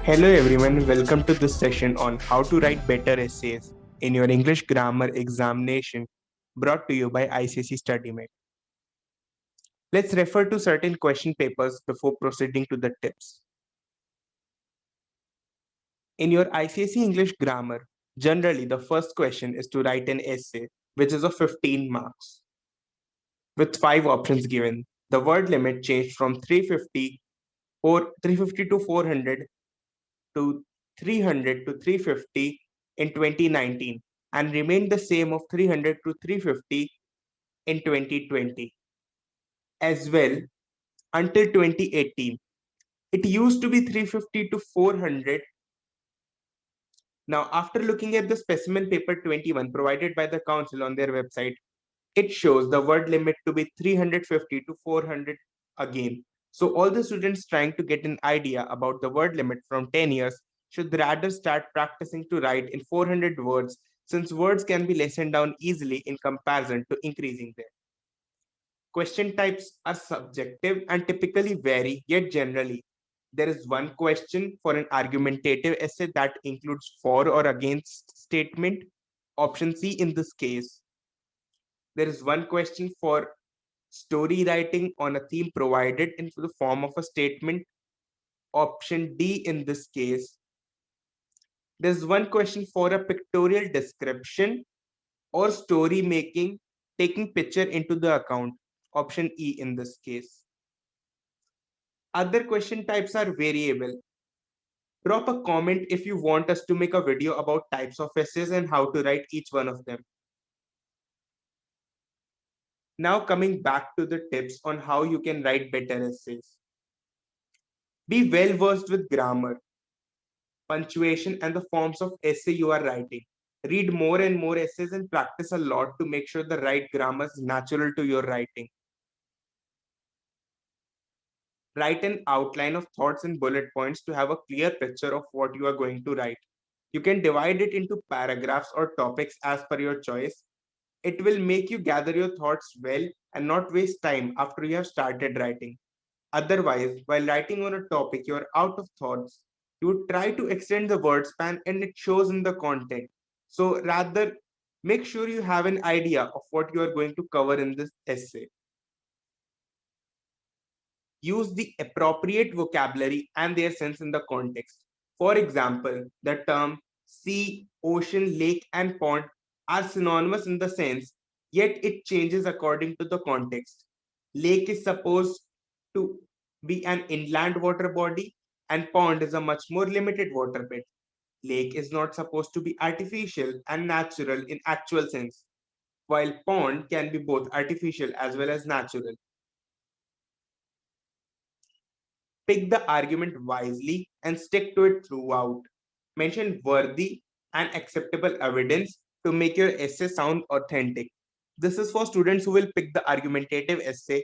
Hello everyone, welcome to this session on how to write better essays in your English grammar examination brought to you by ICSE StudyMate. Let's refer to certain question papers before proceeding to the tips. In your ICSE English grammar, generally the first question is to write an essay which is of 15 marks with 5 options given. The word limit changed from 350 or 350 to 400 to 300 to 350 in 2019 and remained the same of 300 to 350 in 2020 as well until 2018. It used to be 350 to 400. Now, after looking at the specimen paper 21 provided by the council on their website, it shows the word limit to be 350 to 400 again. So all the students trying to get an idea about the word limit from 10 years should rather start practicing to write in 400 words, since words can be lessened down easily in comparison to increasing them. Question types are subjective and typically vary, yet generally there is one question for an argumentative essay that includes for or against statement, option C in this case. There is one question for story writing on a theme provided in the form of a statement, option D in this case. There's one question for a pictorial description or story making, taking picture into the account, option E in this case. Other question types are variable. Drop a comment if you want us to make a video about types of essays and how to write each one of them. Now coming back to the tips on how you can write better essays. Be well versed with grammar, punctuation, and the forms of essay you are writing. Read more and more essays and practice a lot to make sure the right grammar is natural to your writing. Write an outline of thoughts and bullet points to have a clear picture of what you are going to write. You can divide it into paragraphs or topics as per your choice. It will make you gather your thoughts well and not waste time after you have started writing. Otherwise, while writing on a topic, you are out of thoughts. You try to extend the word span and it shows in the content. So rather, make sure you have an idea of what you are going to cover in this essay. Use the appropriate vocabulary and their sense in the context. For example, the term sea, ocean, lake, and pond are synonymous in the sense, yet it changes according to the context. Lake is supposed to be an inland water body, and pond is a much more limited water bed. Lake is not supposed to be artificial and natural in actual sense, while pond can be both artificial as well as natural. Pick the argument wisely and stick to it throughout. Mention worthy and acceptable evidence to make your essay sound authentic. This is for students who will pick the argumentative essay,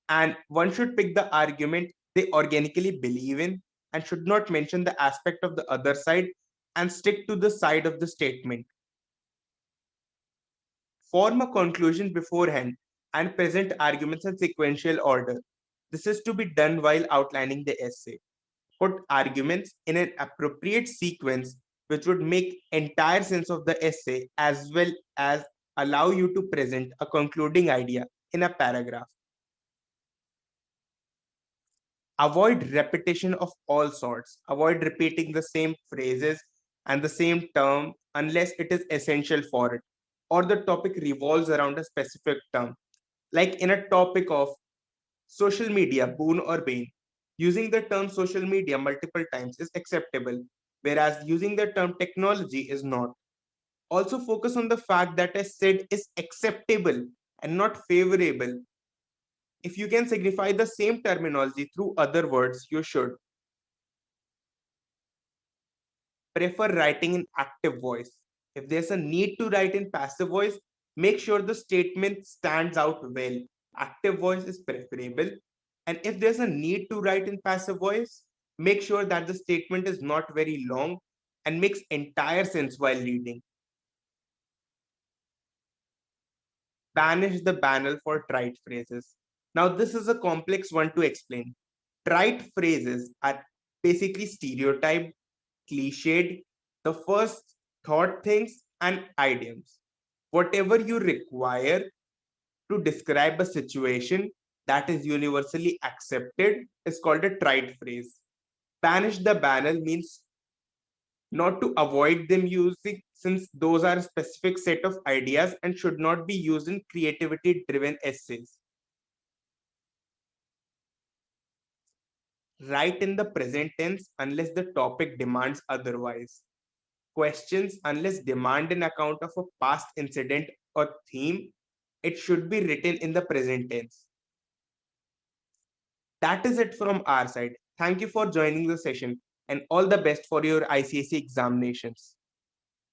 and one should pick the argument they organically believe in and should not mention the aspect of the other side and stick to the side of the statement. Form a conclusion beforehand and present arguments in sequential order. This is to be done while outlining the essay. Put arguments in an appropriate sequence which would make entire sense of the essay as well as allow you to present a concluding idea in a paragraph. Avoid repetition of all sorts. Avoid repeating the same phrases and the same term unless it is essential for it or the topic revolves around a specific term. Like in a topic of social media, boon or bane, using the term social media multiple times is acceptable, whereas using the term technology is not. Also focus on the fact that I said is acceptable and not favorable. If you can signify the same terminology through other words, you should. Prefer writing in active voice. If there's a need to write in passive voice, make sure the statement stands out well. Active voice is preferable. And if there's a need to write in passive voice, make sure that the statement is not very long and makes entire sense while reading. Banish the banal for trite phrases. Now, this is a complex one to explain. Trite phrases are basically stereotyped, cliched, the first thought things and idioms. Whatever you require to describe a situation that is universally accepted is called a trite phrase. Banish the banal means not to avoid them using, since those are a specific set of ideas and should not be used in creativity driven essays. Write in the present tense unless the topic demands otherwise. Questions unless demand an account of a past incident or theme, it should be written in the present tense. That is it from our side. Thank you for joining the session and all the best for your ICSE examinations.